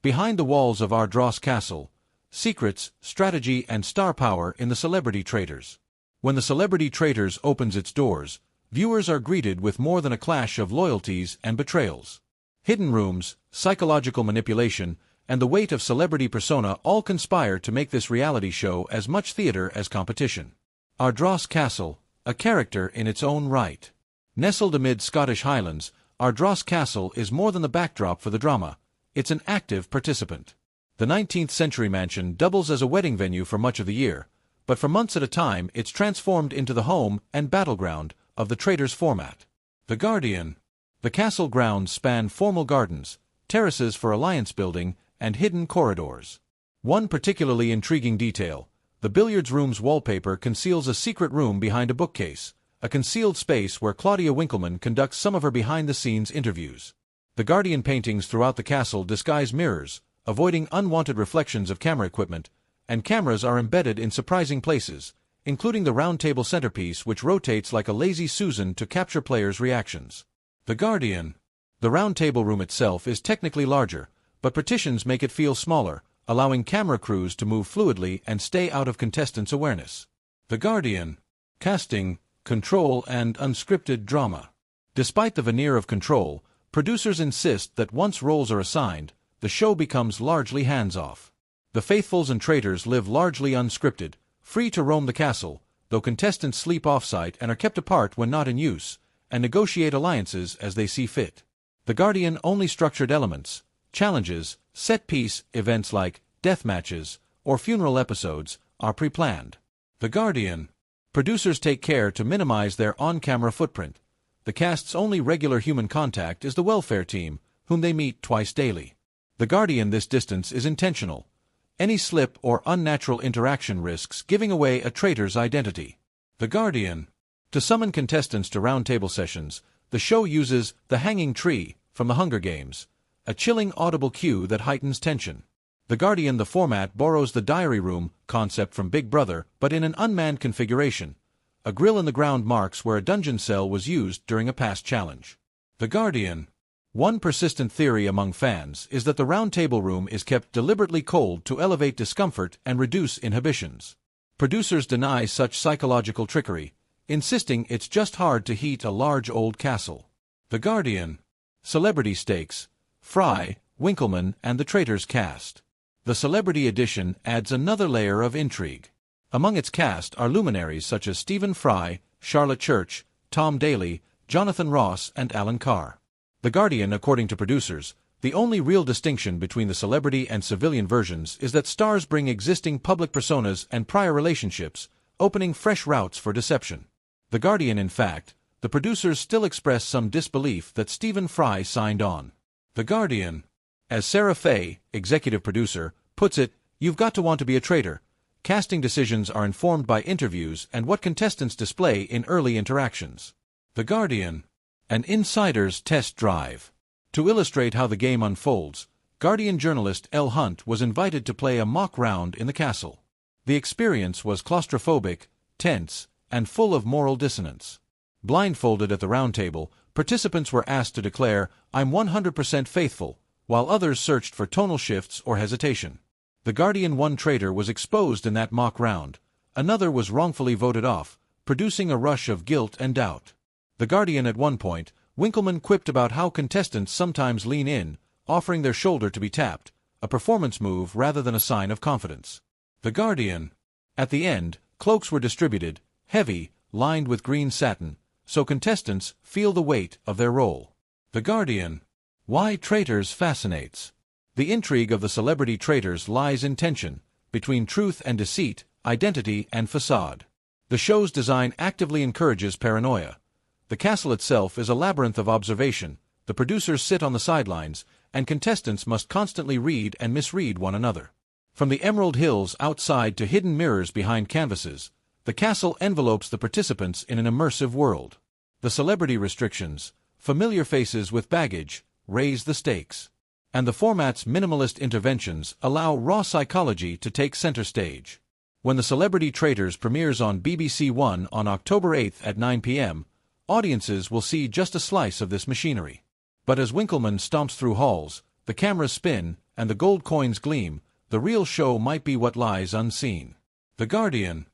Behind the walls of Ardross Castle, secrets, strategy, and star power in the Celebrity Traitors. When the Celebrity Traitors opens its doors, viewers are greeted with more than a clash of loyalties and betrayals. Hidden rooms, psychological manipulation, and the weight of celebrity persona all conspire to make this reality show as much theater as competition. Ardross Castle, a character in its own right. Nestled amid Scottish Highlands, Ardross Castle is more than the backdrop for the drama, it's an active participant. The 19th-century mansion doubles as a wedding venue for much of the year, but for months at a time it's transformed into the home and battleground of the Traitors format. The Guardian. The castle grounds span formal gardens, terraces for alliance building, and hidden corridors. One particularly intriguing detail: the billiards room's wallpaper conceals a secret room behind a bookcase, a concealed space where Claudia Winkleman conducts some of her behind-the-scenes interviews. The Guardian paintings throughout the castle disguise mirrors, avoiding unwanted reflections of camera equipment, and cameras are embedded in surprising places, including the round table centerpiece which rotates like a lazy Susan to capture players' reactions. The Guardian. The round table room itself is technically larger, but partitions make it feel smaller, allowing camera crews to move fluidly and stay out of contestants' awareness. The Guardian. Casting, control, and unscripted drama. Despite the veneer of control, producers insist that once roles are assigned, the show becomes largely hands-off. The Faithfuls and Traitors live largely unscripted, free to roam the castle, though contestants sleep off-site and are kept apart when not in use, and negotiate alliances as they see fit. The Guardian only structured elements, challenges, set-piece events like death matches or funeral episodes are pre-planned. The Guardian. Producers take care to minimize their on-camera footprint. The cast's only regular human contact is the welfare team, whom they meet twice daily. The Guardian. This distance is intentional. Any slip or unnatural interaction risks giving away a traitor's identity. The Guardian. To summon contestants to roundtable sessions, the show uses the hanging tree from the Hunger Games, a chilling audible cue that heightens tension. The Guardian. The format borrows the diary room concept from Big Brother, but in an unmanned configuration. A grill in the ground marks where a dungeon cell was used during a past challenge. The Guardian. One persistent theory among fans is that the roundtable room is kept deliberately cold to elevate discomfort and reduce inhibitions. Producers deny such psychological trickery, insisting it's just hard to heat a large old castle. The Guardian. Celebrity stakes. Fry, Winkleman, and the Traitors cast. The Celebrity Edition adds another layer of intrigue. Among its cast are luminaries such as Stephen Fry, Charlotte Church, Tom Daley, Jonathan Ross, and Alan Carr. The Guardian. According to producers, the only real distinction between the celebrity and civilian versions is that stars bring existing public personas and prior relationships, opening fresh routes for deception. The Guardian. In fact, the producers still express some disbelief that Stephen Fry signed on. The Guardian. As Sarah Fay, executive producer, puts it, "You've got to want to be a traitor." Casting decisions are informed by interviews and what contestants display in early interactions. The Guardian. An insider's test drive. To illustrate how the game unfolds, Guardian journalist Elle Hunt was invited to play a mock round in the castle. The experience was claustrophobic, tense, and full of moral dissonance. Blindfolded at the round table, participants were asked to declare, "I'm 100% faithful," while others searched for tonal shifts or hesitation. The Guardian. One traitor was exposed in that mock round. Another was wrongfully voted off, producing a rush of guilt and doubt. The Guardian. At one point, Winkleman quipped about how contestants sometimes lean in, offering their shoulder to be tapped, a performance move rather than a sign of confidence. The Guardian. At the end, cloaks were distributed, heavy, lined with green satin, so contestants feel the weight of their role. The Guardian. Why Traitors fascinates. The intrigue of the Celebrity Traitors lies in tension, between truth and deceit, identity and facade. The show's design actively encourages paranoia. The castle itself is a labyrinth of observation, the producers sit on the sidelines, and contestants must constantly read and misread one another. From the emerald hills outside to hidden mirrors behind canvases, the castle envelopes the participants in an immersive world. The celebrity restrictions, familiar faces with baggage, raise the stakes. And the format's minimalist interventions allow raw psychology to take center stage. When the Celebrity Traitors premieres on BBC One on October 8 at 9 p.m., audiences will see just a slice of this machinery. But as Winkleman stomps through halls, the cameras spin, and the gold coins gleam, the real show might be what lies unseen. The Guardian,